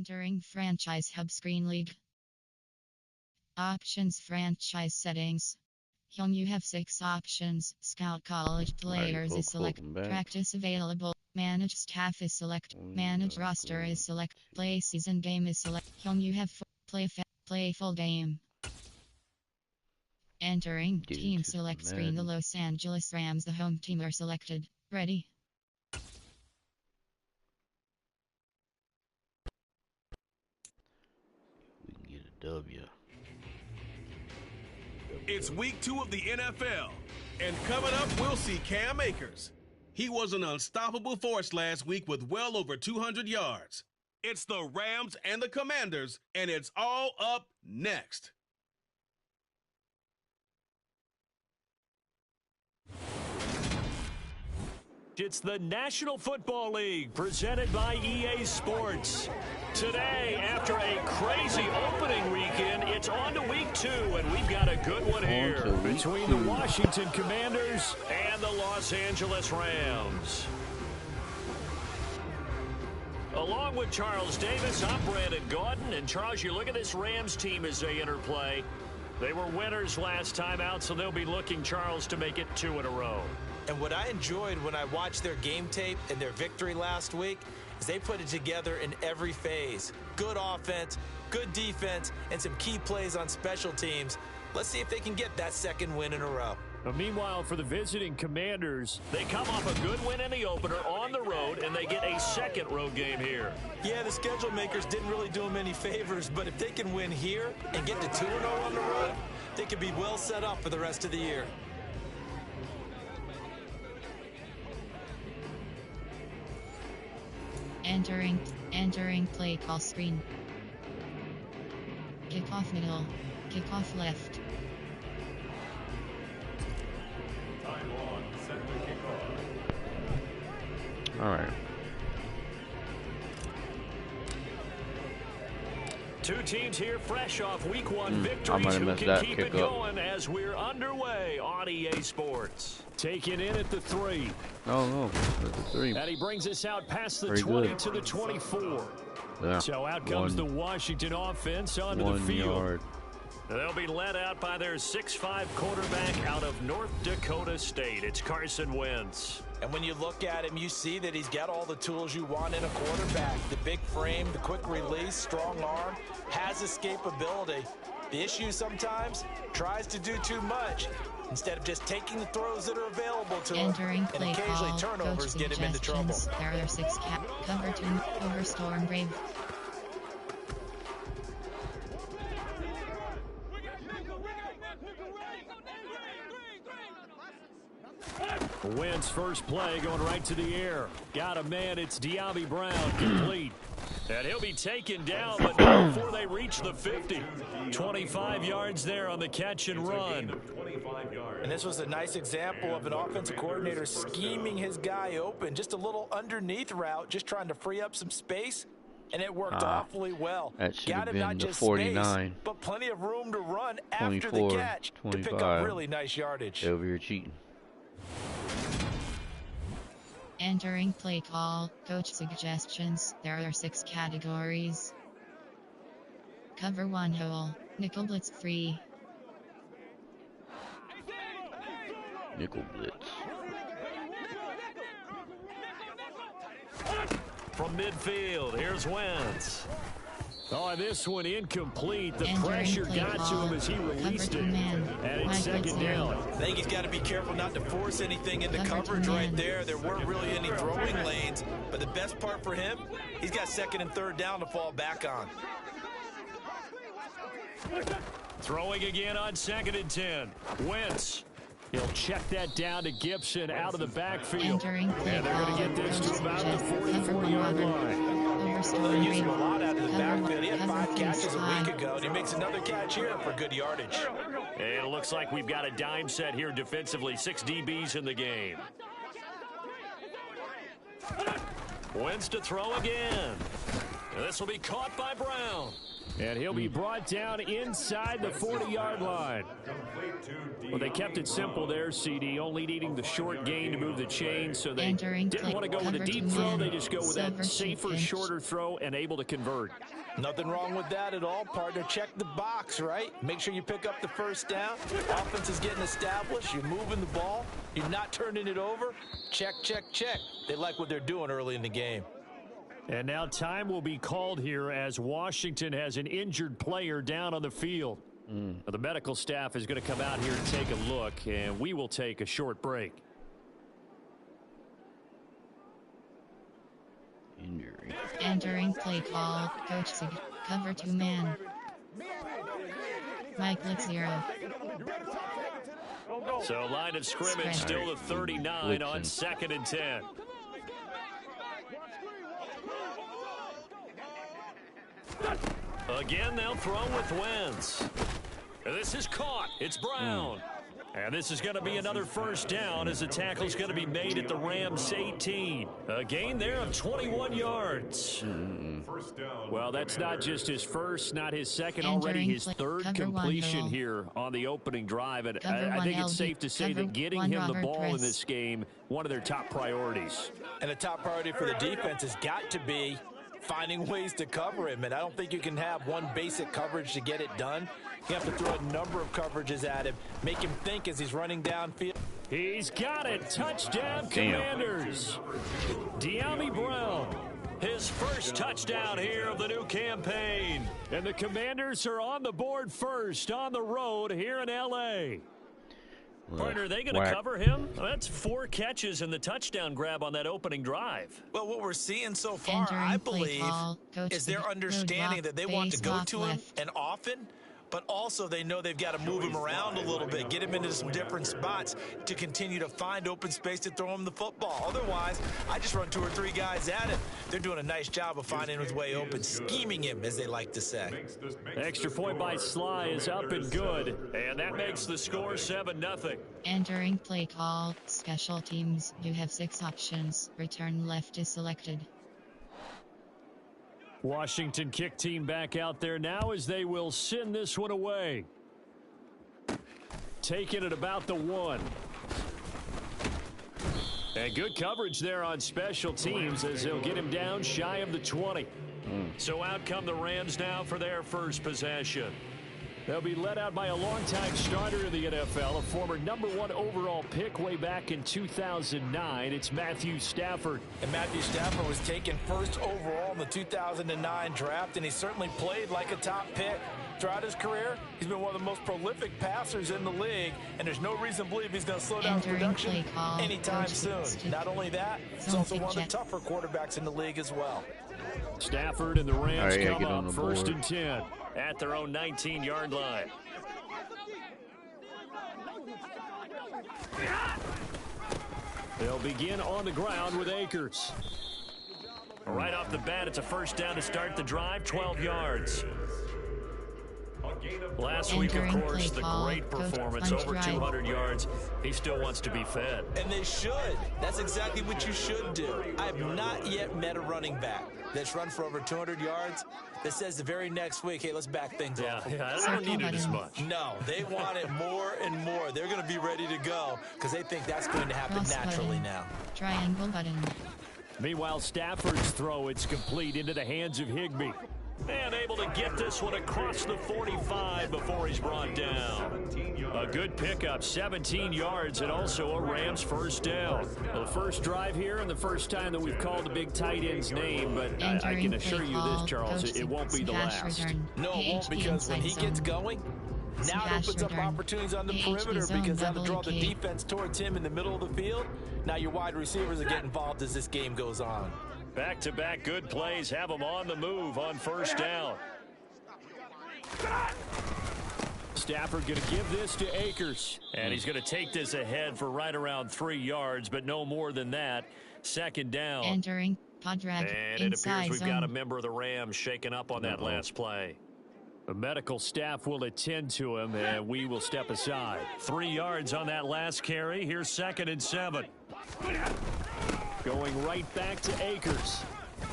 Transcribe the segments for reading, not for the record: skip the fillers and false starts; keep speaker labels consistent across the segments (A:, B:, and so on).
A: Entering Franchise Hub Screen League. Options Franchise Settings. Here you have 6 options. Scout College Players is select. Practice available. Manage Staff is select. Manage Roster is select. Play Season Game is select. Here you have play full game. Entering Team Select Screen. The Los Angeles Rams, the home team, are selected. Ready?
B: We can get a W.
C: It's week 2 of the NFL, and coming up, we'll see Cam Akers. He was an unstoppable force last week with well over 200 yards. It's the Rams and the Commanders, and it's all up next.
D: It's the National Football League presented by EA Sports. Today, after a crazy opening weekend, it's on to week 2, and we've got a good one here between the Washington Commanders and the Los Angeles Rams. Along with Charles Davis, I'm Brandon Gaudin. And Charles, you look at this Rams team as they interplay. They were winners last time out, so they'll be looking, Charles, to make it 2 in a row.
E: And what I enjoyed when I watched their game tape and their victory last week is they put it together in every phase. Good offense, good defense, and some key plays on special teams. Let's see if they can get that 2nd win in a row.
D: But meanwhile, for the visiting Commanders, they come off a good win in the opener on the road, and they get a 2nd road game here.
E: Yeah, the schedule makers didn't really do them any favors, but if they can win here and get to 2-0 on the road, they could be well set up for the rest of the year.
A: Entering play call screen. Kickoff middle. Kickoff left.
B: All right.
D: 2 teams here fresh off week 1 victories who can keep it going as we're underway on EA Sports. Taken in at the 3.
B: No, at the 3.
D: And he brings us out past the 20 to the 24.
B: Yeah.
D: So out comes the Washington offense onto the field. Yard. They'll be led out by their 6'5" quarterback out of North Dakota State. It's Carson Wentz.
E: And when you look at him, you see that he's got all the tools you want in a quarterback. The big frame, the quick release, strong arm, has escapability. The issue sometimes, tries to do too much instead of just taking the throws that are available to him.
A: Entering
E: and
A: play
E: occasionally
A: call,
E: turnovers get him into trouble.
A: There are 6 cover 2 over Storm Brave.
D: Wentz first play going right to the air. Got a man, it's De'Ami Brown, complete. And he'll be taken down, but not before they reach the 50. 25 yards there on the catch and run.
E: And this was a nice example of an offensive coordinator scheming his guy open. Just a little underneath route, just trying to free up some space. And it worked awfully well.
B: That should have
E: Got him
B: been
E: not
B: the
E: just
B: 49.
E: space, but plenty of room to run
B: 24,
E: after the catch
B: 25.
E: to pick up really nice yardage.
B: Over here cheating.
A: Entering play call, coach suggestions. There are 6 categories. Cover 1 hole, nickel blitz free.
B: Nickel blitz.
D: From midfield, here's Wentz. Oh, this one incomplete. The
A: Entering
D: pressure
A: play
D: got to him as he released it.
A: Man.
D: And it's 2nd down.
E: I think he's got to be careful not to force anything into coverage right there. There weren't really any throwing lanes. But the best part for him, he's got 2nd and 3rd down to fall back on.
D: Throwing again on 2nd and 10. Wentz. He'll check that down to Gibson out of the backfield. And they're going to get this to about the 44-yard line.
E: They used him a lot out of the backfield. He had 5 catches a week ago, and he makes another catch here for good yardage.
D: And it looks like we've got a dime set here defensively. 6 DBs in the game. Wentz to throw again. And this will be caught by Brown. And he'll be brought down inside the 40-yard line. Well, they kept it simple there, CD, only needing the short gain to move the chain, so they didn't want to go with a deep throw. They just go with that safer, shorter throw and able to convert.
E: Nothing wrong with that at all, partner. Check the box, right? Make sure you pick up the first down. Offense is getting established. You're moving the ball. You're not turning it over. Check, check, check. They like what they're doing early in the game.
D: And now time will be called here as Washington has an injured player down on the field. The medical staff is going to come out here and take a look, and we will take a short break.
B: Injury.
A: Entering play call. Coach Sig. Cover 2 man. Mike Lick 0.
D: So line of scrimmage still the 39 on 2nd and 10. Again, they'll throw with Wentz. This is caught. It's Brown. And this is going to be another first down as the tackle's going to be made at the Rams 18. A gain there of 21 yards. Well, that's not just his first, not his second, already his third completion here on the opening drive. And I think it's safe to say that getting him the ball in this game, one of their top priorities.
E: And the top priority for the defense has got to be finding ways to cover him. And I don't think you can have one basic coverage to get it done. You have to throw a number of coverages at him, make him think as he's running downfield.
D: He's got it. Touchdown, Commanders. De'Ami Brown, his first touchdown here of the new campaign. And the Commanders are on the board first on the road here in L.A. Partner, are they going to cover him? Well, that's 4 catches and the touchdown grab on that opening drive.
E: Well, what we're seeing so far, I believe, is their understanding that they want to go to him and often, but also they know they've got to move him around a little bit, get him into some different spots to continue to find open space to throw him the football. Otherwise, I just run 2 or 3 guys at him. They're doing a nice job of finding his way open, scheming him, as they like to say.
D: Extra point by Sly is up and good, and that makes the score 7-0.
A: Entering play call. Special teams. You have 6 options. Return left is selected.
D: Washington kick team back out there now as they will send this one away. Taking it about the 1. And good coverage there on special teams as they'll get him down shy of the 20. So out come the Rams now for their first possession. They'll be led out by a longtime starter in the NFL, a former #1 overall pick way back in 2009. It's Matthew Stafford.
E: And Matthew Stafford was taken first overall in the 2009 draft, and he certainly played like a top pick. Throughout his career, he's been one of the most prolific passers in the league, and there's no reason to believe he's going to slow down his production anytime soon. Not only that, he's also one of the tougher quarterbacks in the league as well.
D: Stafford and the Rams come up 1st and 10 at their own 19-yard line. They'll begin on the ground with Akers. Right off the bat, it's a first down to start the drive, 12 yards. Last week, of course, the great performance, over 200 yards. He still wants to be fed.
E: And they should. That's exactly what you should do. I have not yet met a running back that's run for over 200 yards that says the very next week, hey, let's back things up.
D: Yeah, I don't need it as much.
E: No, they want it more and more. They're going to be ready to go because they think that's going to happen naturally now.
A: Triangle button.
D: Meanwhile, Stafford's throw, it's complete into the hands of Higbee. And able to get this one across the 45 before he's brought down. A good pickup, 17 yards, and also a Rams first down. Well, the first drive here and the first time that we've called the big tight end's name, but I can assure you this, Charles, it won't be the last.
E: No, it won't, because when he gets going, now it opens up opportunities on the perimeter because that'll draw the defense towards him in the middle of the field. Now your wide receivers will get involved as this game goes on.
D: Back-to-back good plays have them on the move on first down. Stafford going to give this to Akers. And he's going to take this ahead for right around 3 yards, but no more than that. Second down.
A: Entering Podrack.
D: And it appears we've got a member of the Rams shaken up on that last play. The medical staff will attend to him, and we will step aside. 3 yards on that last carry. Here's 2nd and 7. Going right back to Akers.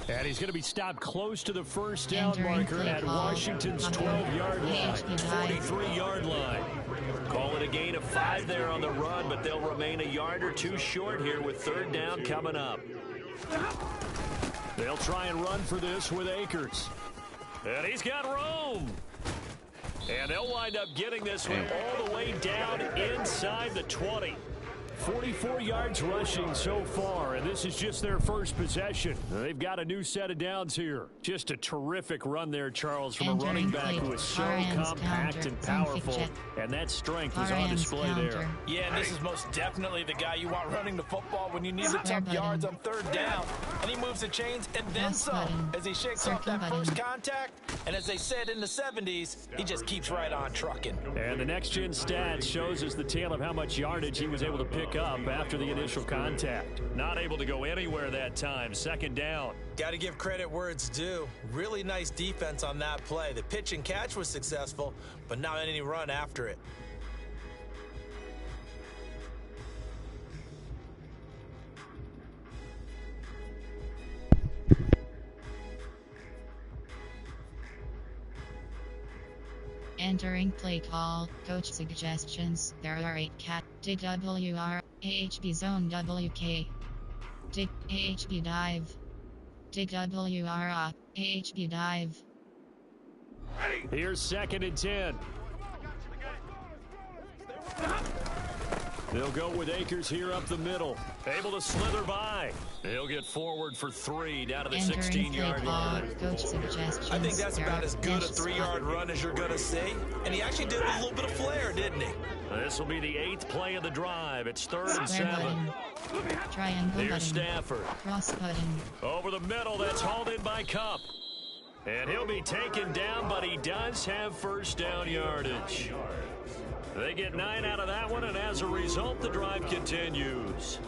D: And he's going to be stopped close to the first down
A: Entering
D: marker
A: play
D: at
A: call.
D: Washington's 12-yard line, 43-yard line. Call it a gain of 5 there on the run, but they'll remain a yard or two short here with third down coming up. They'll try and run for this with Akers. And he's got room. And they'll wind up getting this one all the way down inside the 20. 44 yards rushing so far, and this is just their first possession. They've got a new set of downs here. Just a terrific run there, Charles, from a running back who is so compact and powerful, and that strength is on display there.
E: Yeah, and this is most definitely the guy you want running the football when you need the tough yards on third down. And he moves the chains and then some as he shakes off that first contact. And as they said in the 70s, he just keeps right on trucking.
D: And the next-gen stats shows us the tale of how much yardage he was able to pick up after the initial contact. Not able to go anywhere that time. Second down.
E: Got to give credit where it's due. Really nice defense on that play. The pitch and catch was successful, but not any run after it.
A: Entering play call, coach suggestions. There are 8 cat, TW AHB zone WK, AHB dive, TW AHB dive.
D: Here's 2nd and 10. They'll go with Akers here up the middle. Able to slither by. He'll get forward for 3 down to the 16-yard line.
E: I think that's about as good a 3-yard run as you're going to see. And he actually did it with a little bit of flair, didn't he?
D: This will be the 8th play of the drive. It's 3rd and 7.
A: Triangle
D: Here's
A: button.
D: Stafford.
A: Cross button.
D: Over the middle, that's hauled in by Cup. And he'll be taken down, but he does have first down yardage. They get 9 out of that one, and as a result, the drive continues.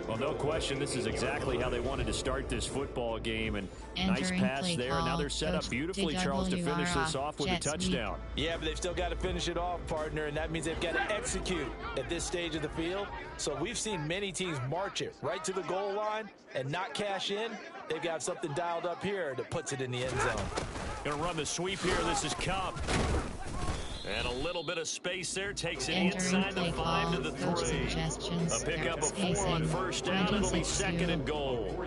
D: Well, no question, this is exactly how they wanted to start this football game. And nice pass there, and now they're set up beautifully, Charles, to finish this off with a touchdown.
E: Yeah, but they've still got to finish it off, partner, and that means they've got to execute at this stage of the field. So we've seen many teams march it right to the goal line and not cash in. They've got something dialed up here that puts it in the end zone.
D: Going to run the sweep here. This is Cup. And a little bit of space there takes it inside the 5 to the 3. A pickup of 4 on first down. It'll be 2nd and goal.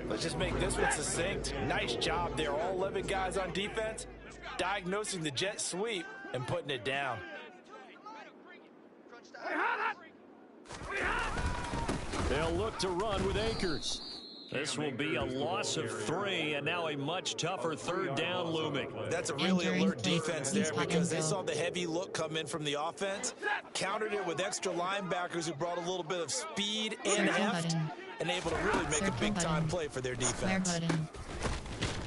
E: Let's just make this one succinct. Nice job there. All 11 guys on defense diagnosing the jet sweep and putting it down.
D: They'll look to run with Akers. This will be a loss of 3, and now a much tougher 3rd down looming.
E: That's a really alert defense there because they saw the heavy look come in from the offense, countered it with extra linebackers who brought a little bit of speed and heft, and able to really make a big-time play for their defense.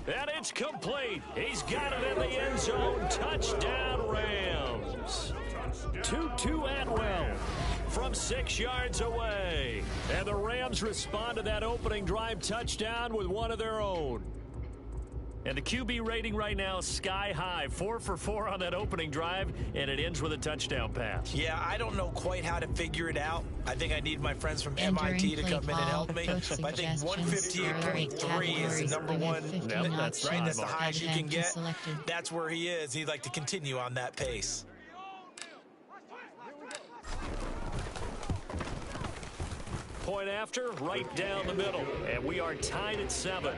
D: And it's complete. He's got it in the end zone. Touchdown, Rams. Tutu Atwell from 6 yards away. And the Rams respond to that opening drive touchdown with one of their own. And the QB rating right now is sky high. 4 for 4 on that opening drive, and it ends with a touchdown pass.
E: Yeah, I don't know quite how to figure it out. I think I need my friends from MIT to come in and help me. But I think 158.3 is the number one. That's right. That's the highest you can get. That's where he is. He'd like to continue on that pace.
D: Point after, right down the middle. And we are tied at 7.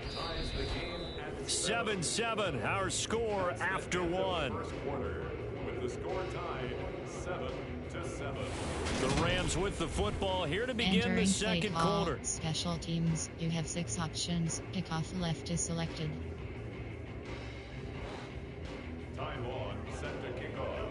D: 7-7, our score after 1.
F: With the score tied 7-7.
D: The Rams with the football here to begin the second quarter.
A: Special teams, you have 6 options. Kickoff left is selected.
F: Time on, set to kick off.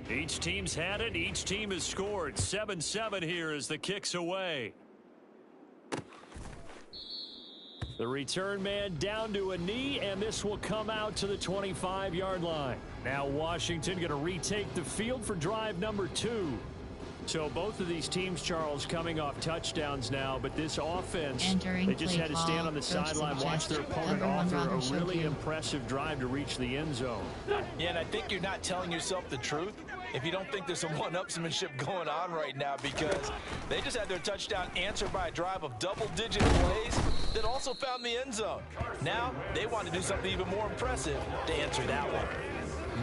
D: Each team's had it. Each team has scored. 7-7 here as the kick's away. The return man down to a knee, and this will come out to the 25-yard line. Now Washington going to retake the field for drive number 2. So both of these teams, Charles, coming off touchdowns now, but this offense,
A: Entering
D: they just had to stand
A: call.
D: on the
A: Coach
D: sideline, watch their opponent
A: Cover one
D: offer a
A: Robert
D: really
A: Showfield.
D: impressive drive to reach the end zone.
E: Yeah, and I think you're not telling yourself the truth if you don't think there's some one-upsmanship going on right now, because they just had their touchdown answered by a drive of double-digit plays that also found the end zone. Now they want to do something even more impressive to answer that one.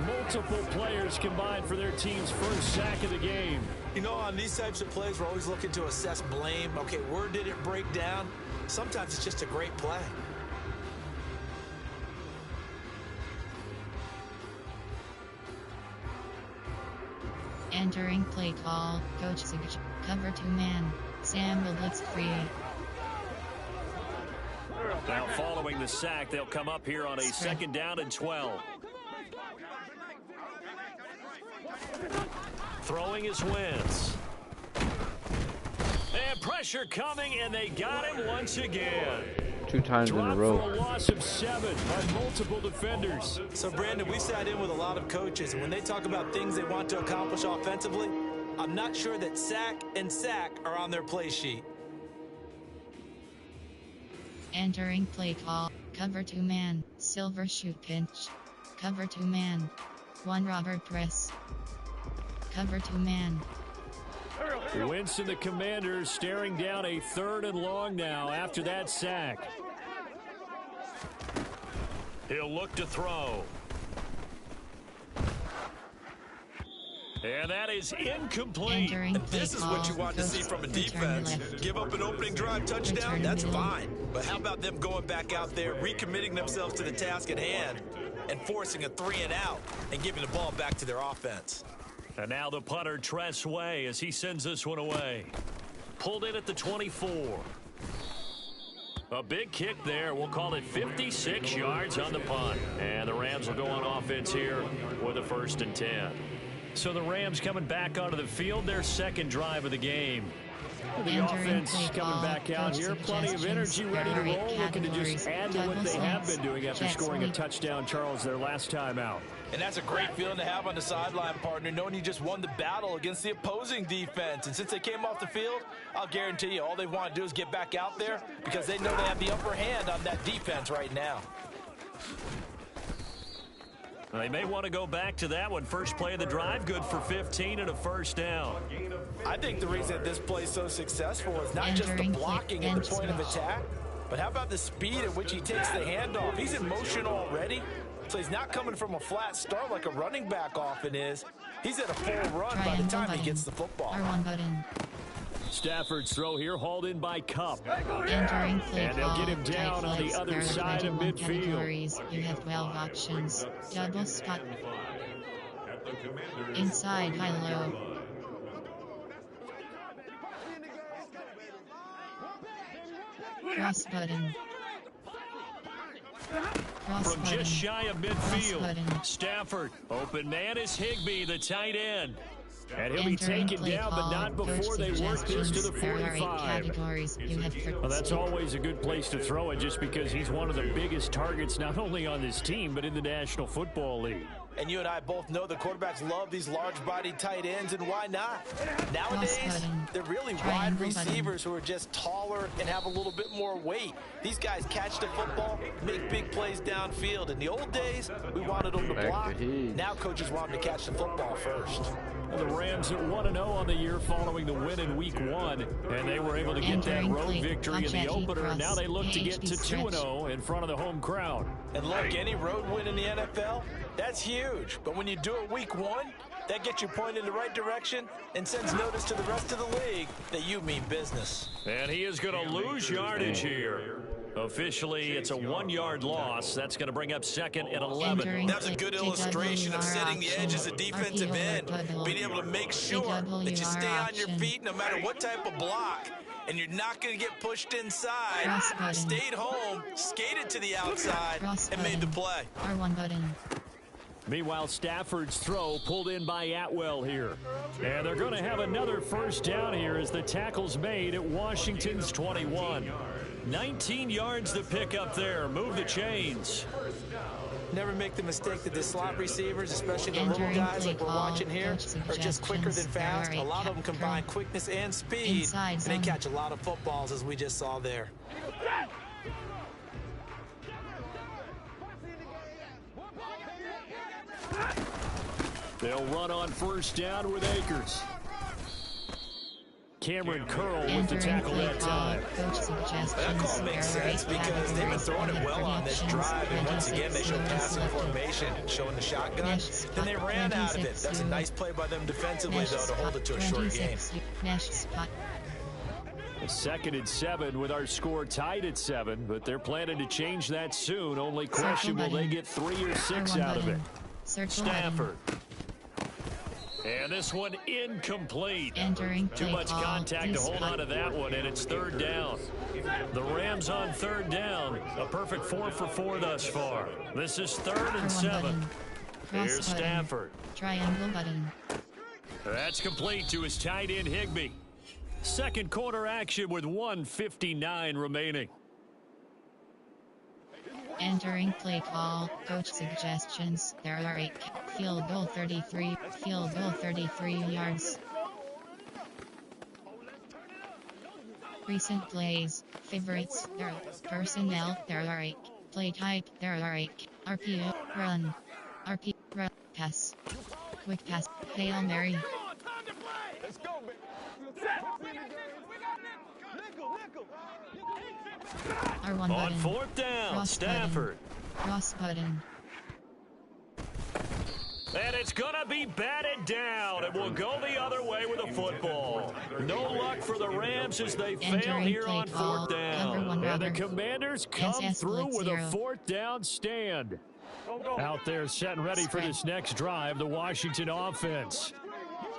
D: Multiple players combined for their team's first sack of the game.
E: You know, on these types of plays, we're always looking to assess blame. Okay, where did it break down? Sometimes it's just a great play.
A: Entering play call. Coach Sig. Cover 2 man. Sam will blitz free.
D: Now following the sack, they'll come up here on a second down and 12. Throwing his Wentz. And pressure coming, and they got him once again.
B: 2 times in a
D: Dropped
B: row.
D: for a loss of 7 by multiple defenders.
E: So, Brandon, we sat in with a lot of coaches, and when they talk about things they want to accomplish offensively, I'm not sure that sack and sack are on their play sheet.
A: Entering play call. Cover 2 man. Silver shoot pinch. Cover 2 man. 1 Robert press. Cover 2 man.
D: Wentz and the Commanders staring down a 3rd and long now after that sack. He'll look to throw. And that is incomplete.
A: Entering play
E: This is
A: call.
E: what you want to see from a defense. Give up an opening drive touchdown, that's fine. But how about them going back out there, recommitting themselves to the task at hand, and forcing a 3 and out, and giving the ball back to their offense?
D: And now the punter, Tress Way, as he sends this one away. Pulled in at the 24. A big kick there. We'll call it 56 yards on the punt. And the Rams will go on offense here with a 1st and 10. So the Rams coming back onto the field, their 2nd drive of the game. The offense coming back out here, plenty of energy, ready to roll, looking to just add to what they have been doing after scoring a touchdown, Charles, their last time out.
E: And that's a great feeling to have on the sideline, partner, knowing you just won the battle against the opposing defense. And since they came off the field, I'll guarantee you all they want to do is get back out there because they know they have the upper hand on that defense right now.
D: They may want to go back to that one. First play of the drive, good for 15 and a 1st down.
E: I think the reason that this play is so successful is not just the blocking at the point of attack, but how about the speed at which he takes the handoff? He's in motion already, so he's not coming from a flat start like a running back often is. He's at a full run by the time he gets the football.
A: R1 button.
D: Stafford's throw here hauled in by Cup.
A: Entering play
D: And they'll
A: call.
D: get him down on the other side of midfield.
A: Categories. You have 12 options. Double spot. Inside high-low. Cross button. Cross
D: From
A: button.
D: just shy of
A: Cross
D: midfield,
A: button.
D: Stafford. Open man is Higbee, the tight end. And he'll be
A: Entering
D: taken
A: play
D: down, but
A: call.
D: not before
A: Coach
D: they work this to the
A: suggestions. There are 8
D: 45.
A: categories. You have
D: Well, that's always a good place to throw it just because he's one of the biggest targets not only on this team but in the National Football League.
E: And you and I both know the quarterbacks love these large-bodied tight ends, and why not? Nowadays,
A: button.
E: they're really wide
A: Triangle
E: receivers who are just taller and have a little bit more weight. These guys catch the football, make big plays downfield. In the old days, we wanted them to
B: Back
E: block.
B: to his.
E: Now coaches want them to catch the football first.
D: And the Rams at 1-0 on the year following the win in Week 1, and they were able to get that
A: Entering
D: road
A: play.
D: victory in the
A: Object
D: opener, and now they look to get to
A: PHP
D: 2-0 in front of the home crowd.
E: And look, any road win in the NFL, that's huge. But when you do it Week 1, that gets you pointed in the right direction and sends notice to the rest of the league that you mean business.
D: And he is going to lose yardage here. Officially, it's a 1-yard loss. That's going to bring up 2nd and 11.
A: Entering
E: That was a
A: play.
E: good illustration of setting the edge as a
A: TW
E: defensive end, being able to make sure that you stay on your feet no matter what type of block, and you're not going to get pushed inside.
A: Cross button.
E: Stayed home, skated to the outside,
A: Cross
E: and made the
A: button.
E: play.
A: R1 button.
D: Meanwhile, Stafford's throw pulled in by Atwell here. And they're going to have another 1st down here as the tackle's made at Washington's 21. 19 yards to pick up there. Move the chains.
E: Never make the mistake that the slot receivers, especially the little guys like we're watching here, are just quicker than fast. A lot of them combine quickness and speed, and they catch a lot of footballs, as we just saw there.
D: They'll run on first down with Akers. Cameron Curl with the tackle that time.
E: That call makes sense because they've been throwing it well on this drive, and once again they show passing formation, showing the shotgun. Then they ran out of it. That's a nice play by them defensively, though, to hold it to a short gain.
D: A 2nd and 7 with our score tied at 7, but they're planning to change that soon. Only question, will they get 3 or 6 out of it? Stafford. And this one incomplete. Too much contact to hold on to that one, and it's 3rd down. The Rams on 3rd down. A perfect 4 for 4 thus far. This is 3rd and 7. Here's Stafford.
A: Triangle button.
D: That's complete to his tight end Higbee. Second quarter action with 1:59 remaining.
A: Entering play call, coach suggestions. There are 8. Field goal 33. Field goal 33 yards. Recent plays. Favorites. There are personnel. There are 8. Play type. There are 8. RPO. Run. RP. Run. Pass. Quick pass. Hail Mary. R1
D: on
A: button.
D: 4th down,
A: Cross
D: Stafford.
A: Button. Cross button.
D: And it's going to be batted down. It will go the other way with a football. No luck for the Rams as they fail here on 4th down. And the Commanders come through with a 4th down stand. Out there set and ready for this next drive, the Washington offense.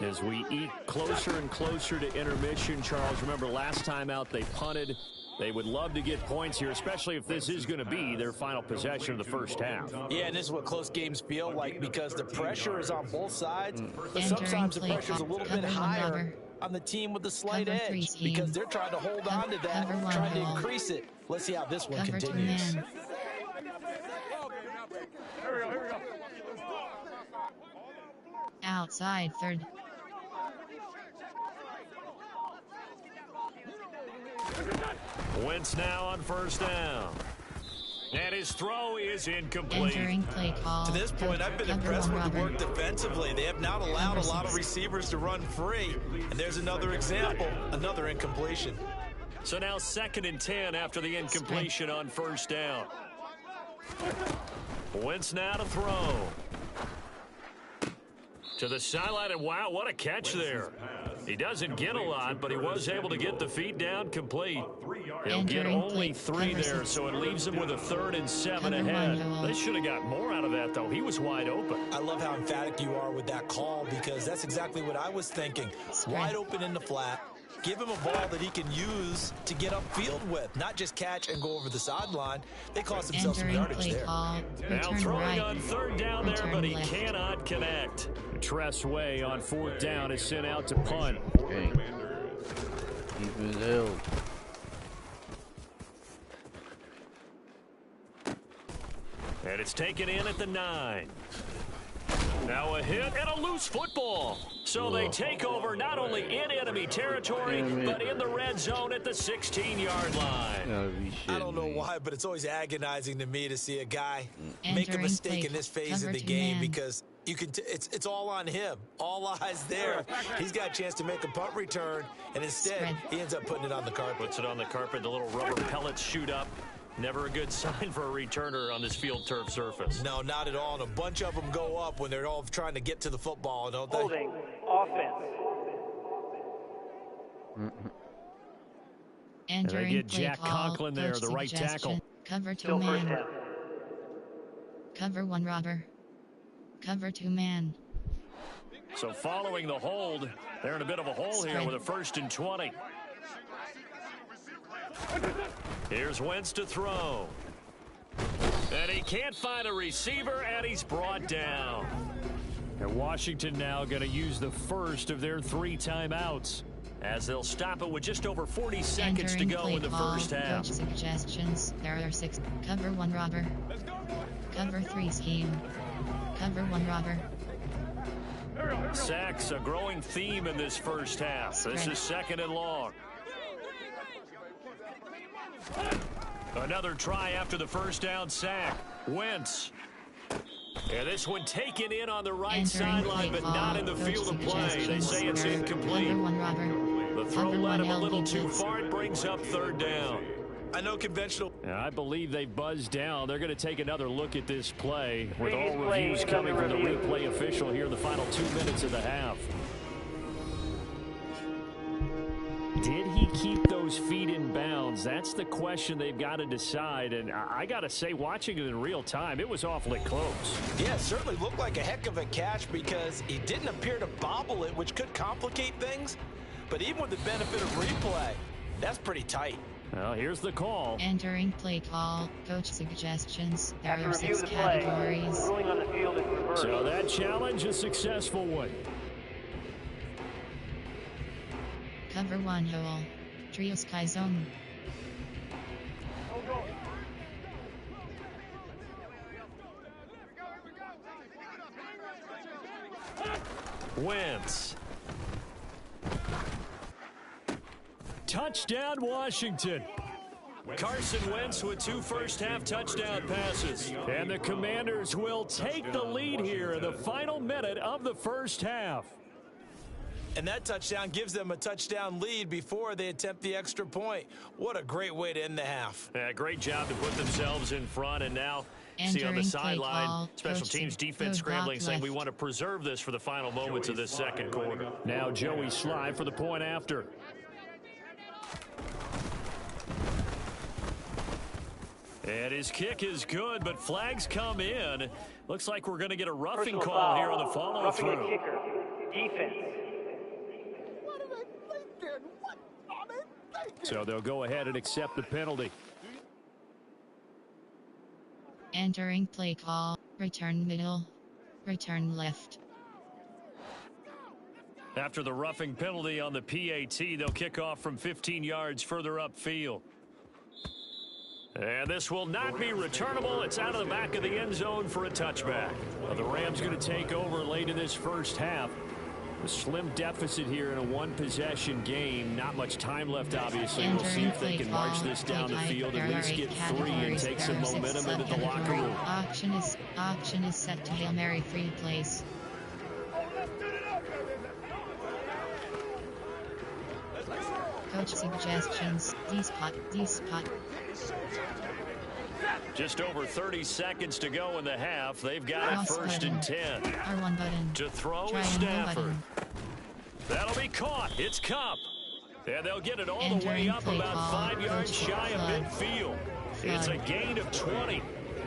D: As we eat closer and closer to intermission, Charles, remember last time out they punted. They would love to get points here, especially if this is going to be their final possession of the first half.
E: Yeah, and this is what close games feel like because the pressure is on both sides, but sometimes the pressure is a little bit higher on the team with the slight edge because they're trying to hold on to that, trying to increase it. Let's see how this one continues.
A: Outside 3rd.
D: Wentz now on 1st down. And his throw is incomplete.
A: Entering play call.
E: To this point, I've been impressed with the work defensively. They have not allowed a lot of receivers to run free. And there's another example, another incompletion.
D: So now 2nd and 10 after the incompletion on 1st down. Wentz now to throw. To the sideline, and wow, what a catch there. He doesn't get a lot, but he was able to get the feet down complete. He'll get only 3 there, so it leaves him with a 3rd and 7 ahead. They should have got more out of that, though. He was wide open.
E: I love how emphatic you are with that call because that's exactly what I was thinking. Wide open in the flat. Give him a ball that he can use to get upfield with, not just catch and go over the sideline. They cost themselves some yardage there.
D: Now throwing on 3rd down there, but he cannot connect. Tress Way on 4th down is sent out to punt.
B: Okay. Keep his held.
D: And it's taken in at the 9. Now a hit and a loose football. So they take over not only in enemy territory, but in the red zone at the 16-yard line.
E: I don't know why, but it's always agonizing to me to see a guy make a mistake in this phase of the game because you can. It's all on him. All eyes there. He's got a chance to make a punt return, and instead he ends up putting it on the carpet.
D: Puts it on the carpet. The little rubber pellets shoot up. Never a good sign for a returner on this field turf surface.
E: No, not at all. And a bunch of them go up when they're all trying to get to the football, don't they?
G: Holding offense.
D: And they get Jack Conklin there, the right tackle.
A: Cover 2 man. Cover 1 robber. Cover 2 man.
D: So following the hold, they're in a bit of a hole here with a 1st and 20. Here's Wentz to throw. And he can't find a receiver, and he's brought down. And Washington now going to use the first of their 3 timeouts as they'll stop it with just over 40 seconds to go in the first half.
A: Coach suggestions. There are 6. Cover 1 robber. Cover 3 scheme. Cover 1 robber.
D: Sacks, a growing theme in this first half. This is 2nd and long. Another try after the first down sack. Wentz. And this one taken in on the right sideline, but not in the field of play. They say it's incomplete. The throw led him a little too far. It brings up 3rd down.
E: I know conventional.
D: I believe they buzzed down. They're going to take another look at this play with all reviews coming from the replay official here in the final 2 minutes of the half. Did he keep those feet in bounds? That's the question they've got to decide. And I got to say, watching it in real time, it was awfully close.
E: Yeah, it certainly looked like a heck of a catch because he didn't appear to bobble it, which could complicate things. But even with the benefit of replay, that's pretty tight.
D: Well, here's the call.
A: Entering play call. Coach suggestions. There are 6 categories.
D: So that challenge, a successful one.
A: Cover 1 hole. Trio sky zone.
D: Wentz. Touchdown, Washington. Carson Wentz with 2 first-half touchdown passes. And the Commanders will take the lead here in the final minute of the first half.
E: And that touchdown gives them a touchdown lead before they attempt the extra point. What a great way to end the half.
D: Yeah, great job to put themselves in front, and now see on the sideline, special teams defense scrambling, saying we want to preserve this for the final moments of this second quarter. Now Joey Sly for the point after. And his kick is good, but flags come in. Looks like we're going to get a roughing call here on the follow-through. So they'll go ahead and accept the penalty.
A: Entering play call. Return middle. Return left.
D: After the roughing penalty on the PAT, they'll kick off from 15 yards further upfield. And this will not be returnable. It's out of the back of the end zone for a touchback. Well, the Rams going to take over late in this first half. A slim deficit here in a one-possession game. Not much time left, obviously. We'll see if they can march this down the field, at least get 3 and take some momentum into the locker room.
A: Auction is set to Hail Mary 3 plays. Coach suggestions. D-spot.
D: Just over 30 seconds to go in the half. They've got it first and 10.
A: R1 button.
D: To throw is Stafford. That'll be caught. It's Cup. And they'll get it all the way up about 5 yards shy of midfield. It's a gain of 20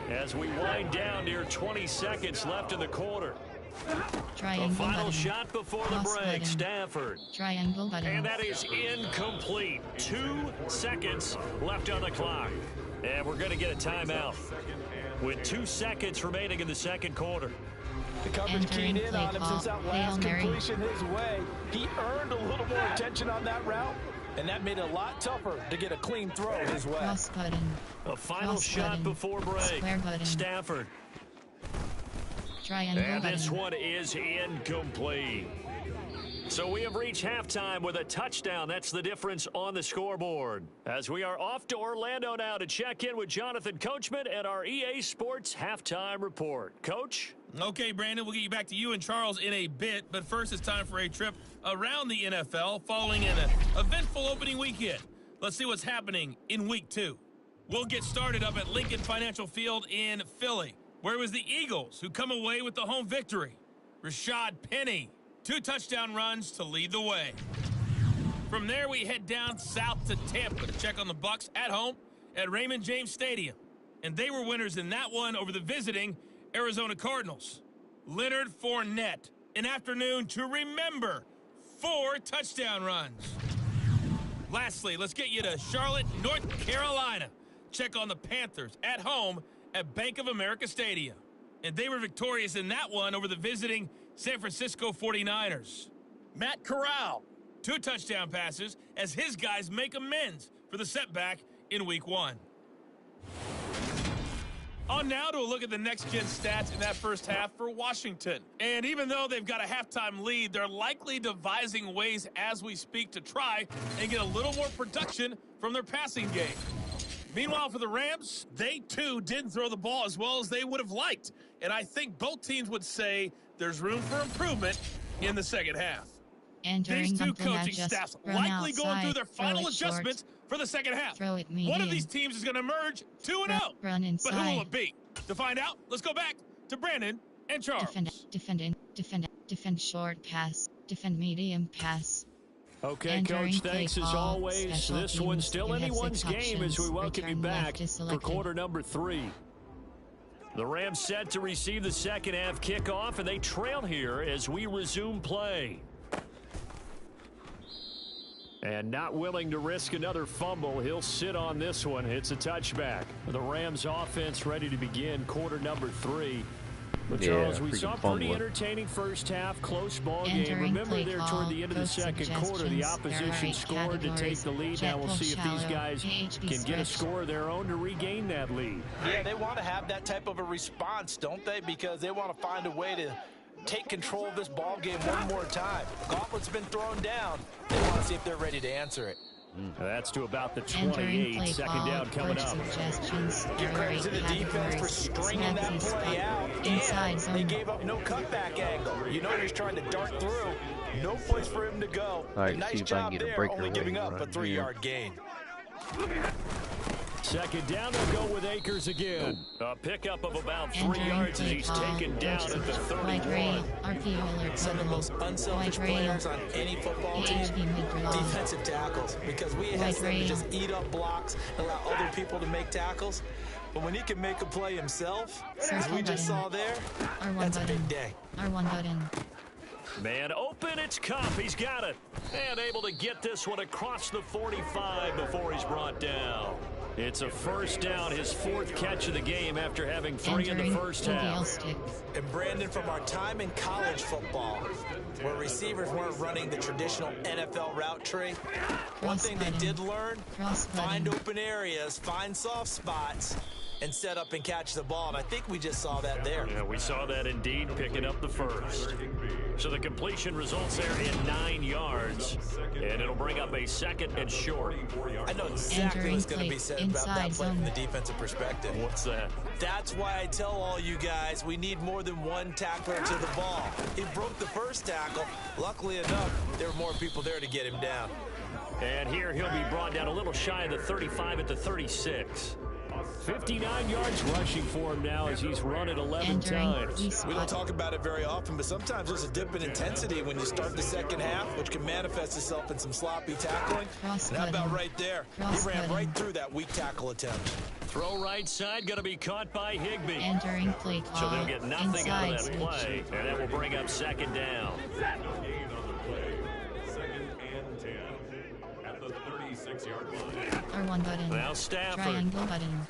D: as we wind down near 20 seconds left in the quarter.
A: Triangle
D: the final
A: button.
D: shot before the break.
A: Button.
D: Stafford.
A: Triangle button.
D: And that is incomplete. 2 seconds left on the clock. And we're going to get a timeout with 2 seconds remaining in the second quarter.
E: The coverage keyed in on him since that last completion his way. He earned a little more attention on that route, and that made it a lot tougher to get a clean throw his way.
A: Cross button.
D: A final
A: Cross
D: shot
A: button.
D: before break.
A: Square button.
D: Stafford.
A: Triangle
D: and
A: button.
D: this one is incomplete. So we have reached halftime with a touchdown. That's the difference on the scoreboard. As we are off to Orlando now to check in with Jonathan Coachman and our EA Sports halftime report. Coach?
G: Okay, Brandon, we'll get you back to you and Charles in a bit, but first it's time for a trip around the NFL following an eventful opening weekend. Let's see what's happening in Week 2. We'll get started up at Lincoln Financial Field in Philly, where it was the Eagles who come away with the home victory. Rashad Penny, 2 touchdown runs to lead the way. From there, we head down south to Tampa to check on the Bucs at home at Raymond James Stadium. And they were winners in that one over the visiting Arizona Cardinals. Leonard Fournette, an afternoon to remember, 4 touchdown runs. Lastly, let's get you to Charlotte, North Carolina. Check on the Panthers at home at Bank of America Stadium. And they were victorious in that one over the visiting San Francisco 49ers. Matt Corral, 2 touchdown passes as his guys make amends for the setback in Week 1. On now to a look at the next-gen stats in that first half for Washington. And even though they've got a halftime lead, they're likely devising ways as we speak to try and get a little more production from their passing game. Meanwhile, for the Rams, they too didn't throw the ball as well as they would have liked. And I think both teams would say there's room for improvement in the second half. These two coaching staffs likely going through their final adjustments for the second half. One of these teams is going to emerge 2-0. But who will it be? To find out, let's go back to Brandon and Charles.
A: Defend short pass. Defend medium pass.
D: Okay, Coach, thanks as always. This one's still anyone's game as we welcome you back for quarter number 3. The Rams set to receive the second half kickoff, and they trail here as we resume play. And not willing to risk another fumble, he'll sit on this one. It's a touchback. The Rams offense ready to begin quarter number 3. But Charles, we saw a pretty entertaining first half, close ball game. Remember there toward the end of the second quarter, the opposition scored to take the lead. Now we'll see if these guys can get a score of their own to regain that lead.
E: Yeah, they want to have that type of a response, don't they? Because they want to find a way to take control of this ball game one more time. Gauntlet's been thrown down. They want to see if they're ready to answer it.
D: That's to about the 28. Second down coming up.
E: Give credit to the defense for stringing that play out. And they gave up no cutback angle. You know he's trying to dart through. No place for him to go. Nice job there, only giving up a 3-yard gain.
D: Second down, they'll go with Akers again. A pickup of about 3 yards as he's taken down at the 31.
E: Some of the most unselfish players on any football team, defensive tackles, because we ask them to just eat up blocks, allow other people to make tackles. But when he can make a play himself, as we just saw there, that's a big day.
D: Man open, it's Cup. He's got it. And able to get this one across the 45 before he's brought down. It's a first down, his 4th catch of the game after having 3 in the first half.
E: And Brandon, from our time in college football, where receivers weren't running the traditional NFL route tree, one thing they did learn, find open areas, find soft spots, and set up and catch the ball. And I think we just saw that there.
D: Yeah, we saw that indeed, picking up the first. So the completion results there in 9 yards, and it'll bring up a 2nd and short.
E: I know exactly what's going to be said about that play from the defensive perspective.
D: What's that?
E: That's why I tell all you guys we need more than one tackler to the ball. He broke the first tackle. Luckily enough, there were more people there to get him down.
D: And here he'll be brought down a little shy of the 35 at the 36. 59 yards rushing for him now as he's run it 11 times.
E: We don't talk about it very often, but sometimes there's a dip in intensity when you start the second half, which can manifest itself in some sloppy tackling. And how about right there? He ran right through that weak tackle attempt.
D: Throw right side, going to be caught by Higbee.
A: Entering play call.
D: So they'll get nothing out of that play, and that will bring up 2nd down.
F: At the 36-yard line.
A: R1 button.
D: Now Stafford.
A: Triangle button.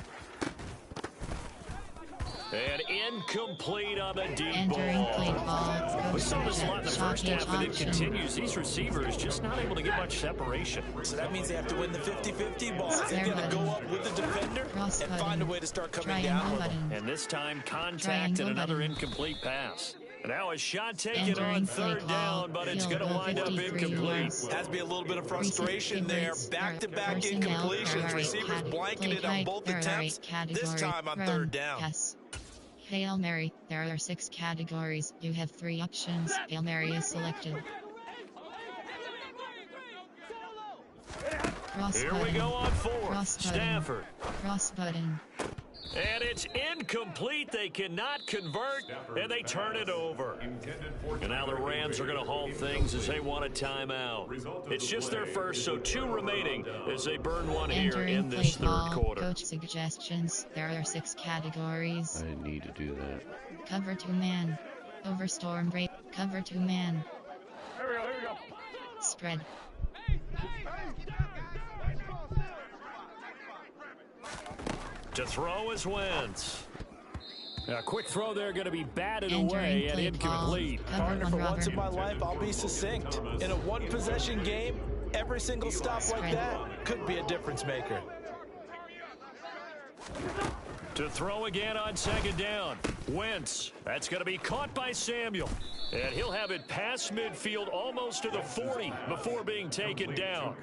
D: And incomplete on the deep
A: Entering
D: ball.
A: play call.
D: We saw this a lot in the first half, and it continues. These receivers just not able to get much separation.
E: So that means they have to win the 50-50 ball. They've got to go up with the defender and find a way to start coming down with them.
D: And this time, contact and another incomplete pass. Now a shot taken on 3rd down, but it's going to wind up incomplete.
E: Has to be a little bit of frustration there. Back-to-back incompletions. Receivers blanking it on both attempts. This time on 3rd down.
A: Hail Mary. There are 6 categories. You have 3 options. Hail Mary is selected.
D: Here we go on 4. Stafford.
A: Cross button.
D: And it's incomplete. They cannot convert, and they turn it over. And now the Rams are going to halt things as they want a timeout. It's just their first, so 2 remaining as they burn one here in this 3rd quarter.
A: Coach suggestions. There are 6 categories.
B: I need to do that.
A: Cover 2 man. Over storm break. Cover 2 man.
D: Here we go.
A: Spread.
D: To throw is Wentz. A quick throw there going to be batted away and incomplete.
E: Partner, for once in my life, I'll be succinct. In a one-possession game, every single stop like that could be a difference maker.
D: To throw again on second down. Wentz. That's going to be caught by Samuel. And he'll have it past midfield almost to the 40 before being taken down.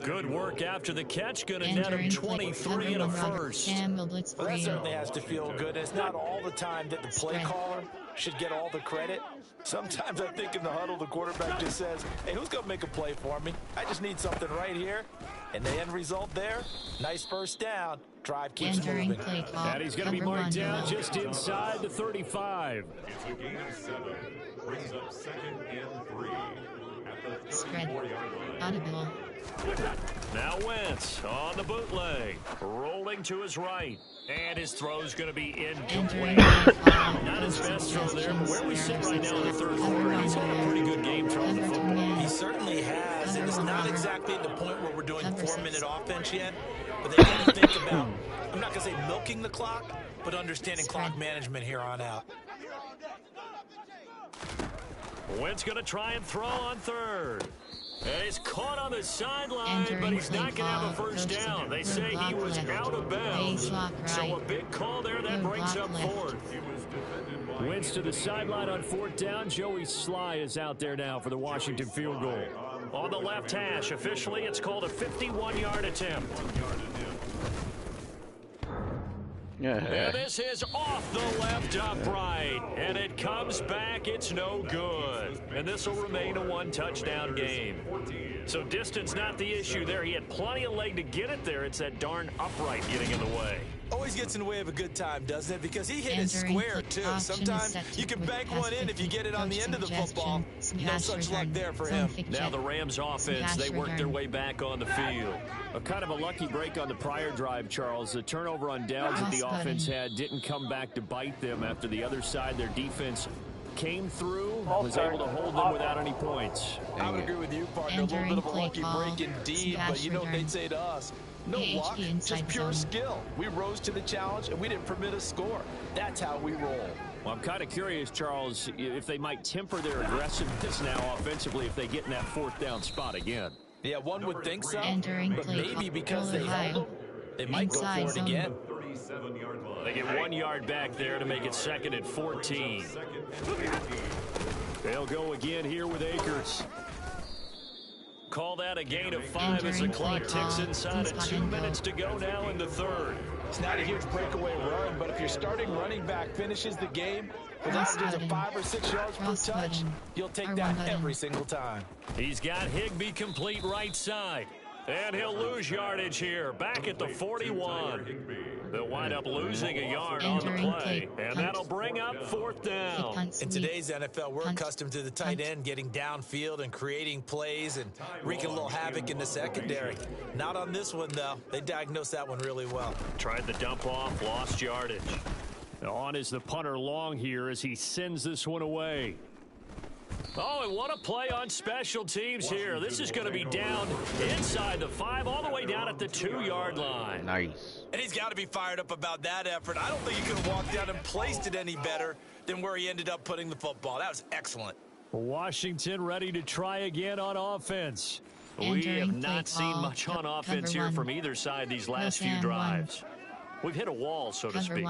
D: Good work after the catch. Going to net him 23 and a first.
E: Well, that certainly has to feel good. It's not all the time that the play caller should get all the credit. Sometimes I think in the huddle, the quarterback just says, hey, who's going to make a play for me? I just need something right here. And the end result there, nice first down. Drive keeps moving.
D: And he's going to be marked down just inside the 35.
F: It's a gain of 7. Brings up 2nd and 3 at the
A: Spread.
F: 34-yard line.
A: Audible.
D: Now Wentz on the bootleg. Rolling to his right. And his throw's going to be incomplete. Not his best throw there, but where we sit right now in the third quarter, he's had a pretty good game throwing the football.
E: He certainly has, and it's not exactly at the point where we're doing 4-minute offense yet, but they got to think about, I'm not going to say milking the clock, but understanding clock management here on out.
D: Wentz going to try and throw on third. And he's caught on the sideline, but he's not going to have a first down. They say he was out of bounds. So a big call there that brings up fourth. Wentz to the sideline on fourth down. Joey Sly is out there now for the Washington field goal. On the left hash, officially it's called a 51-yard attempt. And this is off the left upright, and it comes back. It's no good. And this will remain a one-touchdown game. So distance not the issue there. He had plenty of leg to get it there. It's that darn upright getting in the way.
E: Always gets in the way of a good time, doesn't it? Because he hit it square, too. Sometimes you can bank one in if you get it on the end of the football. No such luck there for him.
D: Now the Rams offense, they work their way back on the field. A kind of a lucky break on the prior drive, Charles. The turnover on downs that the offense had didn't come back to bite them after the other side. Their defense came through, was able to hold them without any points.
E: I would agree with you, partner. A little bit of a lucky break indeed, but you know what they'd say to us? No luck, just pure skill. We rose to the challenge, and we didn't permit a score. That's how we roll.
D: Well, I'm kind of curious, Charles, if they might temper their aggressiveness now offensively if they get in that fourth down spot again.
E: Yeah, one would think so, but maybe because they held them, they might go for it again.
D: They get 1 yard back there to make it 2nd and 14. They'll go again here with Akers. Call that a gain of 5 as the clock ticks inside of 2 minutes to go now in the third.
E: It's not a huge breakaway run, but if your starting running back finishes the game with averages of 5 or 6 yards per touch, you'll take that every single time.
D: He's got Higbee complete right side. And he'll lose yardage here, back at the 41. They'll wind up losing a yard on the play, and that'll bring up fourth down.
E: In today's NFL, we're accustomed to the tight end getting downfield and creating plays and wreaking a little havoc in the secondary. Not on this one, though. They diagnosed that one really well.
D: Tried the dump off, lost yardage. On is the punter Long here as he sends this one away. Oh, and what a play on special teams here. This is going to be down inside the 5, all the way down at the 2-yard line.
B: Nice.
E: And he's got to be fired up about that effort. I don't think he could have walked down and placed it any better than where he ended up putting the football. That was excellent.
D: Washington ready to try again on offense. We have not seen much on offense here from either side these last few drives. We've hit a wall, so to speak.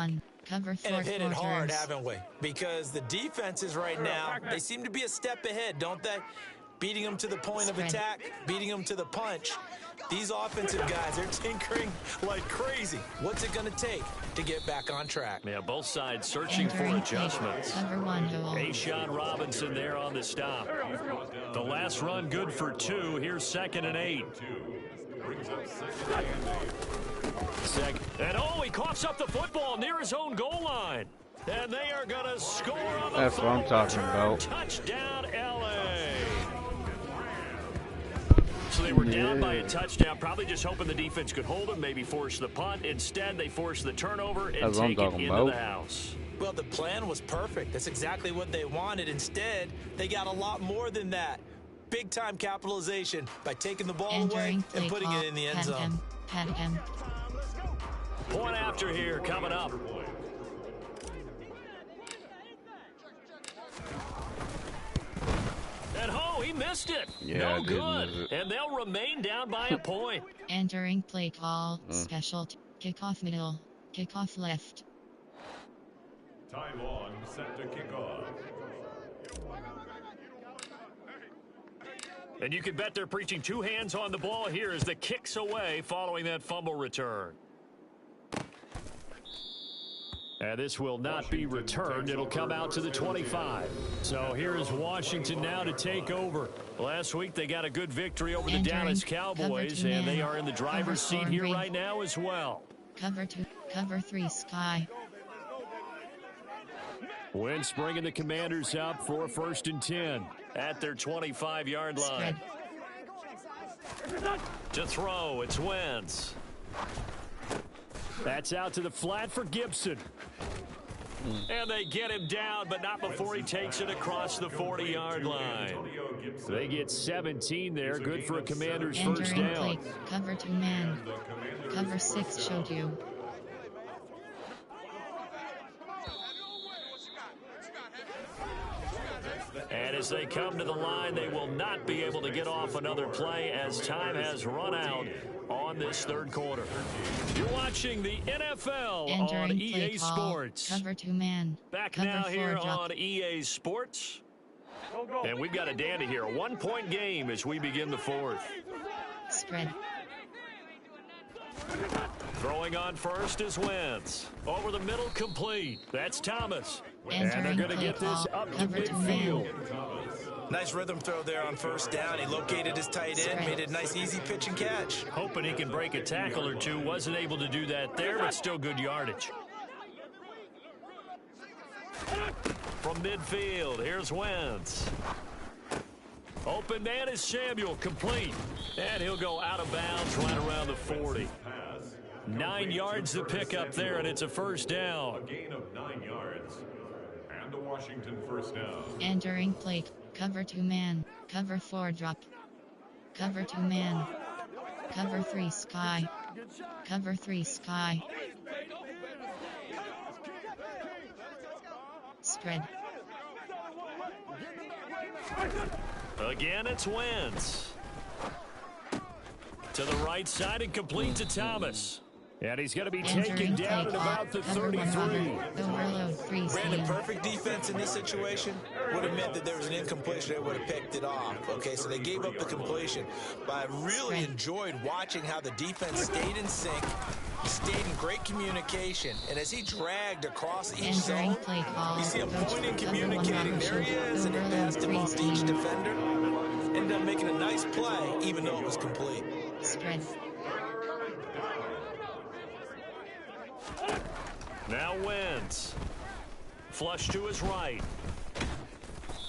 A: Cover
E: and have hit it hard, haven't we? Because the defenses right now, they seem to be a step ahead, don't they? Beating them to the point of attack, beating them to the punch. These offensive guys, they're tinkering like crazy. What's it going to take to get back on track?
D: Yeah, both sides searching for adjustments. Ashawn Robinson there on the stop. The last run good for 2. Here's 2nd and 8. And oh, he coughs up the football near his own goal line. And they are going to score on the
B: That's what I'm talking about.
D: Touchdown, LA. So they were down by a touchdown, probably just hoping the defense could hold them, maybe force the punt. Instead, they forced the turnover and take it into the house.
E: Well, the plan was perfect. That's exactly what they wanted. Instead, they got a lot more than that. Big-time capitalization by taking the ball away and putting it in the end zone.
D: Point after here coming up. And oh, he missed it.
B: Yeah,
D: no good. And they'll remain down by a point.
A: Entering play call. Special. Kickoff middle. Kickoff left.
F: Time on, set to kick off.
D: And you can bet they're preaching two hands on the ball here as the kick's away following that fumble return. And this will not be returned. It'll come out to the 25. So here is Washington now to take over. Last week they got a good victory over the Dallas Cowboys, and they are in the driver's seat here right now as well.
A: Cover 2, cover 3 Sky.
D: Wentz bringing the Commanders up for 1st and 10 at their 25-yard line. To throw, it's Wentz. That's out to the flat for Gibson. And they get him down, but not before he takes it across the 40-yard line. They get 17 there. Good for a Commander's first down.
A: Play. Cover 2 man. Cover 6 showed you.
D: And as they come to the line, they will not be able to get off another play as time has run out on this third quarter. You're watching the NFL on EA Sports.
A: Cover 2 man.
D: Back
A: cover
D: now here
A: drop.
D: on EA Sports. And we've got a dandy here. A 1-point game as we begin the fourth.
A: Spread.
D: Throwing on first is Wentz. Over the middle, complete. That's Thomas. And they're
A: Entering
D: going to
A: play
D: get this
A: call.
D: up to
A: Cover 2
D: midfield.
E: Nice rhythm throw there on first down. He located his tight end, made it a nice, easy pitch and catch.
D: Hoping he can break a tackle or two. Wasn't able to do that there, but still good yardage. From midfield, here's Wentz. Open man is Samuel, complete. And he'll go out of bounds right around the 40. 9 yards to pick up there, and it's a first down.
F: A gain of 9 yards. And a Washington first down.
A: Entering play. Cover 2 man. Cover 4 drop. Cover 2 man. Cover 3 Sky. Cover 3 Sky. Spread.
D: Again, it's Wentz. To the right side and complete to Thomas. And he's going to be taken down at about the 33.
E: Brandon, perfect defense in this situation would have meant that there was an incompletion. They would have picked it off. Okay, so they gave up the completion. But I really enjoyed watching how the defense stayed in sync, stayed in great communication. And as he dragged across each zone, you see him pointing, communicating. There he is, and it passed him off to each defender. Ended up making a nice play, even though it was complete.
A: Spread.
D: Now Wentz. Flush to his right.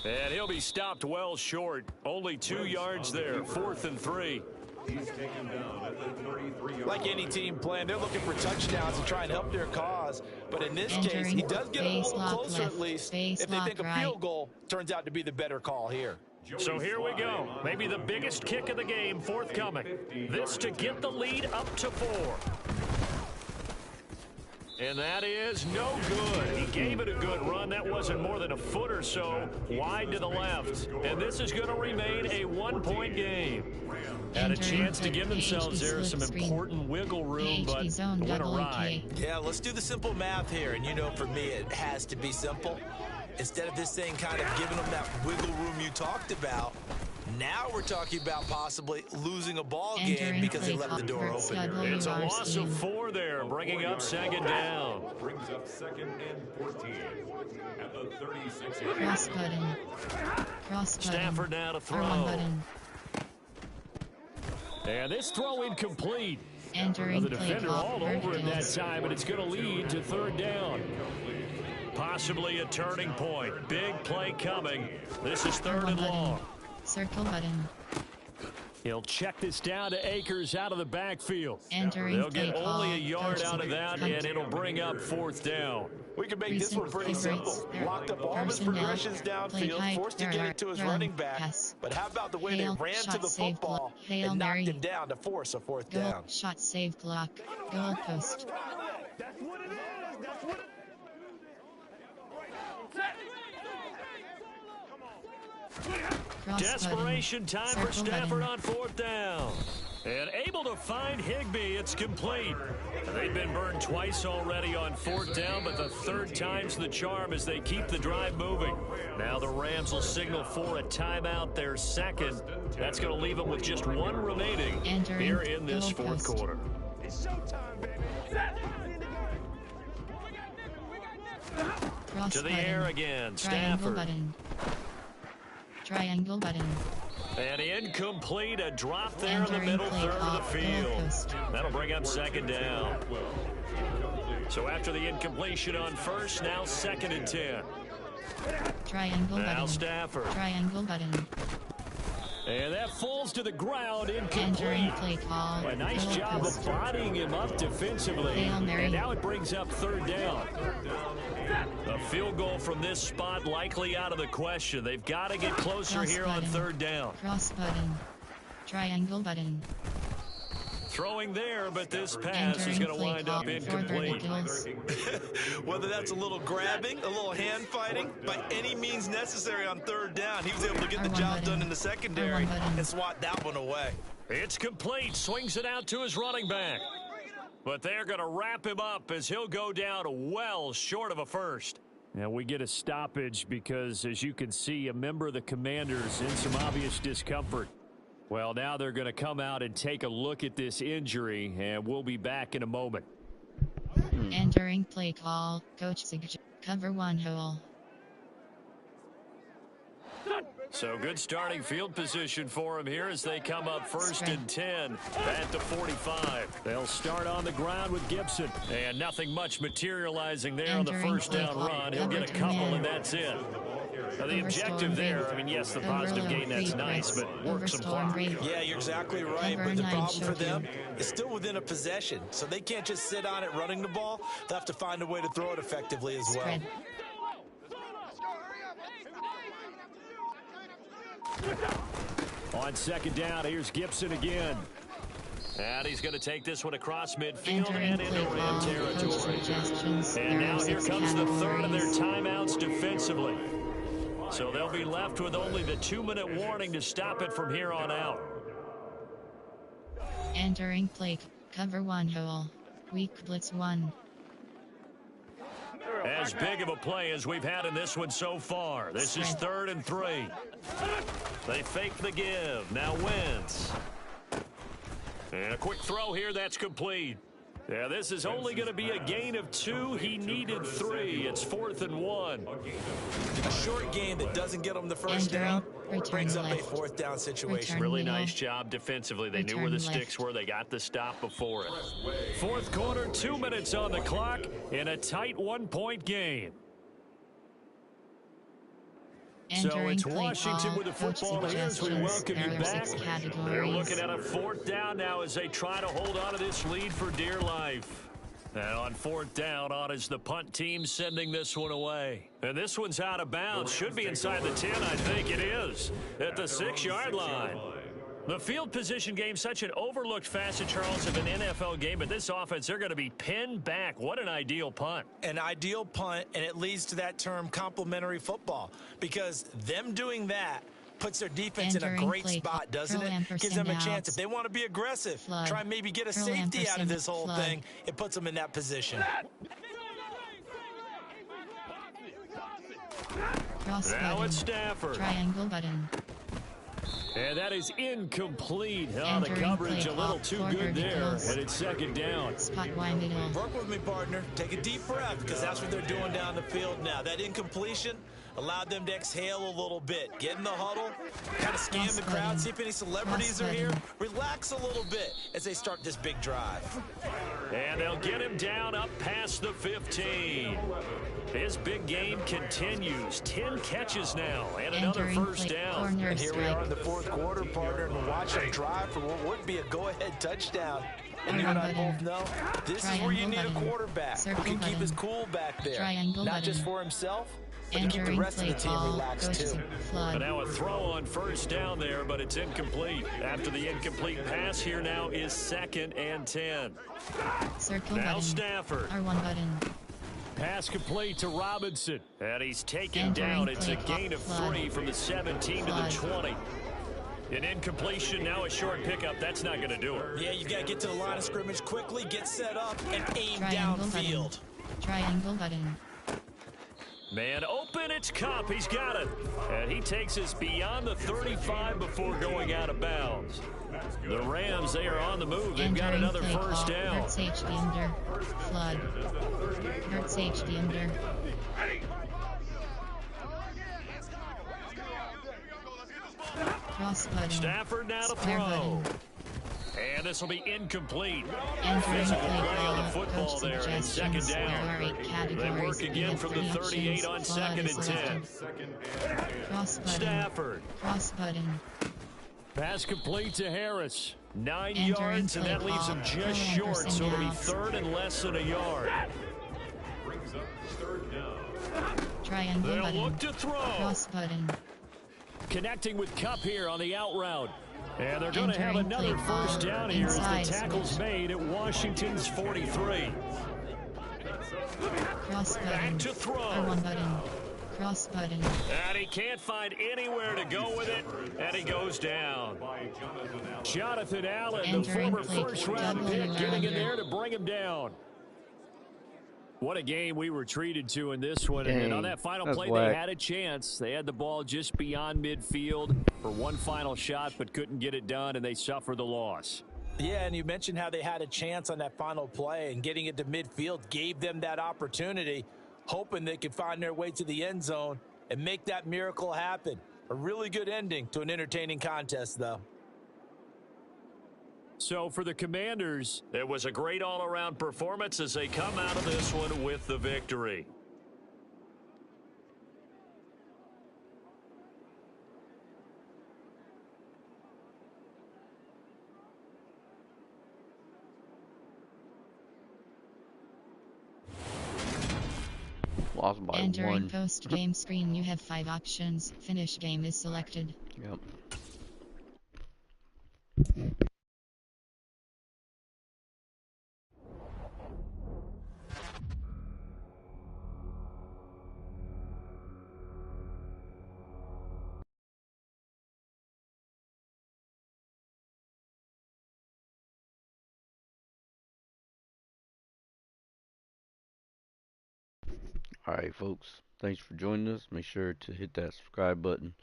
D: And he'll be stopped well short. Only 2 yards there. 4th and 3.
F: He's taken down at the 33.
E: Like any team playing, they're looking for touchdowns to try and help their cause. But in this case, he does get a little closer at least. If they think a field goal turns out to be the better call here.
D: So here we go. Maybe the biggest kick of the game forthcoming. This to get the lead up to 4. And that is no good. He gave it a good run. That wasn't more than a foot or so wide to the left. And this is going to remain a 1-point game. Had a chance to give themselves there some important wiggle room, but went awry.
E: Yeah, let's do the simple math here. And you know, for me, it has to be simple. Instead of this thing kind of giving them that wiggle room you talked about, now we're talking about possibly losing a ball game because they left the door open.
D: It's a loss of 4 there, bringing up 2nd down.
F: Brings up 2nd and 14 at the 36.
A: Cross button. Cross button.
D: Stafford now to throw.
A: Button.
D: And this throw incomplete.
A: Entering
D: the defender all over him that
A: verticals.
D: time, but it's going to lead to 3rd down. Possibly a turning point. Big play coming. This is 3rd and long.
A: Circle button.
D: He'll check this down to Akers out of the backfield.
A: Entering
D: They'll get
A: play
D: only
A: call.
D: a yard
A: Coach
D: out of that, and it'll bring up 4th down.
E: We can make this one pretty simple. Locked up all of his progressions downfield, forced to get it to his running back. But how about the way they ran to the football and knocked him down to force a 4th down?
A: Shot save block. Goal post.
D: Desperation time for Stafford on 4th down. And able to find Higbee. It's complete. They've been burned twice already on 4th down, but the 3rd time's the charm as they keep the drive moving. Now the Rams will signal for a timeout, their 2nd. That's going to leave them with just 1 remaining here in this 4th quarter.
E: It's showtime, baby.
A: Cross
D: to the
A: button.
D: air again.
A: Triangle
D: Stafford.
A: button. Triangle button.
D: And incomplete, a drop there in the
A: Entering
D: middle
A: play
D: third of
A: call,
D: the field.
A: goalpost.
D: That'll bring up 2nd down. So after the incompletion on 1st, now 2nd and 10.
A: Triangle
D: Now
A: button.
D: Stafford.
A: Triangle button.
D: And that falls to the ground,
A: Entering
D: incomplete.
A: play call.
D: A nice job of bodying him up defensively.
A: Hail Mary.
D: And now it brings up 3rd down. A field goal from this spot likely out of the question. They've got to get closer
A: Cross
D: here
A: button.
D: on 3rd down.
A: Cross button. Triangle button.
D: Throwing there, but this pass is going to wind up incomplete.
E: Whether that's a little grabbing, a little hand fighting, by any means necessary on 3rd down, he was able to get the job done in the secondary and swat that one away.
D: It's complete. Swings it out to his running back. But they're going to wrap him up as he'll go down well short of a 1st. Now we get a stoppage because, as you can see, a member of the Commanders in some obvious discomfort. Well, now they're going to come out and take a look at this injury, and we'll be back in a moment.
A: Entering play call. Coach suggests cover 1 hole.
D: So good starting field position for him here as they come up 1st and 10 at the 45. They'll start on the ground with Gibson. And nothing much materializing there on the 1st down run. He'll get a couple and that's it. Now the objective there, I mean, yes, the positive gain, that's nice, but work some clock.
E: Yeah, you're exactly right, but the problem for them is still within a possession. So they can't just sit on it running the ball. They'll have to find a way to throw it effectively as well.
D: On 2nd down, here's Gibson again. And he's going to take this one across midfield and into Ram territory. And now here comes the 3rd of their timeouts defensively. So they'll be left with only the 2-minute warning to stop it from here on out.
A: Entering play cover 1 hole. Weak blitz 1.
D: As big of a play as we've had in this one so far. This is 3rd and 3. They fake the give. Now Wentz. And a quick throw here. That's complete. Yeah, this is only going to be a gain of 2. He needed 3. It's 4th and 1.
E: A short gain that doesn't get them the 1st down brings up a 4th down situation.
D: Really nice job defensively. They knew where the sticks were. They got the stop before it. 4th quarter, 2 minutes on the clock in a tight 1-point game. So it's Washington with the football here as we welcome you back. They're looking at a 4th down now as they try to hold on to this lead for dear life. And on 4th down, on is the punt team sending this one away. And this one's out of bounds. Should be inside the 10, I think it is, at the 6-yard line. The field position game, such an overlooked facet, Charles, of an NFL game, but this offense, they're going to be pinned back. What an ideal punt.
E: An ideal punt, and it leads to that term complementary football, because them doing that puts their defense in a great spot, doesn't it? Gives them a chance. If they want to be aggressive, try and maybe get a safety out of this whole thing, it puts them in that position.
D: Now it's Stafford.
A: Triangle button.
D: And that is incomplete. Oh, the coverage a little too good there. And it's 2nd down.
A: Spot wide middle.
E: Work with me, partner. Take a deep breath, because that's what they're doing down the field now. That incompletion allowed them to exhale a little bit. Get in the huddle, kind of scan the crowd, see if any celebrities are here. Relax a little bit as they start this big drive.
D: And they'll get him down up past the 15. His big game continues. 10 catches now and another 1st down.
E: And here we are in the 4th quarter, partner, and watch them drive for what would be a go-ahead touchdown. And you and I both know this is where you need a quarterback who can keep his cool back there. Not just for himself, but to keep the rest of the team relaxed too.
D: But now a throw on 1st down there, but it's incomplete. After the incomplete pass, here now is 2nd and 10. Now Stafford.
A: R1 button.
D: Pass complete to Robinson. And he's taken down. It's a gain of 3 from the 17 to the 20. An incompletion, now a short pickup. That's not going to do it.
E: Yeah, you got to get to the line of scrimmage quickly, get set up, and aim
A: Triangle
E: downfield.
A: button. Triangle button.
D: Man open, it's Cup. He's got it. And he takes us beyond the 35 before going out of bounds. The Rams, they are on the move. They've got another first down.
A: Hurts HD under. Flood. Hurts HD under. Cross button.
D: Stafford now to
A: Square
D: throw.
A: button.
D: And this will be incomplete.
A: Entering
D: Physical
A: play
D: play on the
A: call.
D: football
A: Coach
D: there in
A: suggestions.
D: second
A: There
D: down.
A: are 8
D: They
A: categories.
D: work
A: We
D: again
A: have
D: from the
A: 3
D: 38
A: options.
D: on
A: Flood
D: second
A: is
D: and 10.
A: selected. Cross button.
D: Stafford.
A: Cross button.
D: Pass complete to Harris. 9
A: Entering
D: yards, and
A: play
D: that leaves him
A: call.
D: just
A: Full
D: short,
A: Anderson
D: so it'll be
A: now.
D: third and less than a yard.
F: Brings up third down.
A: Triangle
D: They'll
A: button.
D: look to throw.
A: Cross button.
D: Connecting with Cup here on the out route. And they're going to have
A: Entering
D: another
A: play call.
D: first down here as
A: Inside
D: the tackle's
A: switch.
D: made at Washington's 43.
A: Cross button.
D: Back to throw.
A: R1 button. Cross button.
D: And he can't find anywhere to go with it, and he goes down. Jonathan Allen, the
A: Entering
D: former
A: play
D: first-round
A: W
D: pick, getting in
A: under.
D: there to bring him down. What a game we were treated to in this one. And on that final play, they had a chance. They had the ball just beyond midfield for one final shot, but couldn't get it done, and they suffered the loss.
E: Yeah, and you mentioned how they had a chance on that final play, and getting it to midfield gave them that opportunity, hoping they could find their way to the end zone and make that miracle happen. A really good ending to an entertaining contest, though.
D: So for the Commanders, it was a great all-around performance as they come out of this one with the victory.
B: Lost by
A: Entering
B: 1.
A: post-game screen, you have 5 options. Finish game is selected.
B: Yep. Alright, folks. Thanks for joining us. Make sure to hit that subscribe button.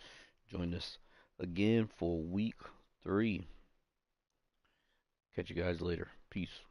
B: Join us again for week 3. Catch you guys later. Peace.